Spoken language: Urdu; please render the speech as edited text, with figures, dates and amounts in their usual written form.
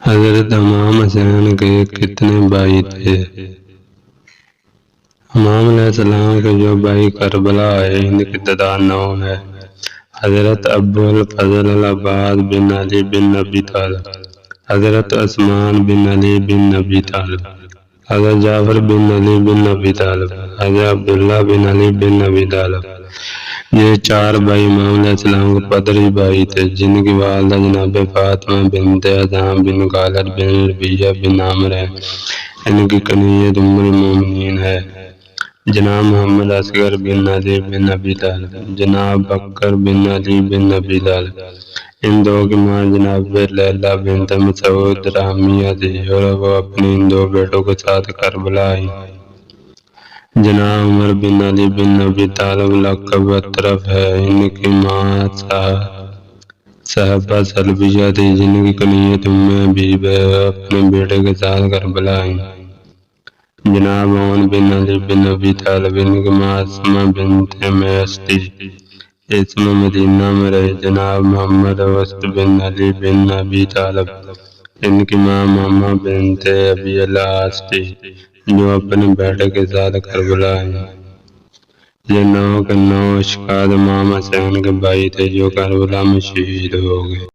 حضرت امام حسین کے کتنے بھائی تھے؟ امام علیہ السلام کے جو بھائی کربلا آئے ان کی تعداد 9 ہے۔ حضرت ابو الفضل العباس بن علی بن ابی طالب، حضرت عثمان بن علی بن ابی طالب، حضرت جعفر بن علی بن ابی طالب، حضرت عبداللہ بن علی بن ابی طالب۔ یہ 4 بھائی امام علیہ السلام کے پدری بھائی تھے، جن کی والدہ جناب فاطمہ بنت اعظم بن خالد بن ربیعہ بن عامر ہے۔ ان کی کنیت ام المومنین ہے۔ جناب محمد اصغر بن علی بن ابی طالب، جناب بکر بن علی بن ابی طالب۔ ان 2 کی ماں جناب لیلہ بنت مسعود رامیہ تھی اور وہ اپنے ان 2 بیٹوں کے ساتھ کربلا آئی۔ جناب عمر بن علی بن ابی طالب لقب اطرف ہے۔ ان کی ماں صحبہ سلبیہ تھی، جن کی کنیت ام حبیبہ اپنے بیٹے کے ساتھ کربلا آئیں۔ جناب عون بن علی بن ابی طالب، ان کی ماں اسمہ بنت امیس تھی۔ اسمہ مدینہ میں رہی۔ جناب محمد وسط بن علی بن ابی طالب، ان کی ماں مامہ بنت ابی العاص تھی، جو اپنے بیٹے کے ساتھ کربلا آئیں۔ یہ 9 کے 9 اشقاد امام حسین کے بھائی تھے جو کربلا میں شہید ہو گئے۔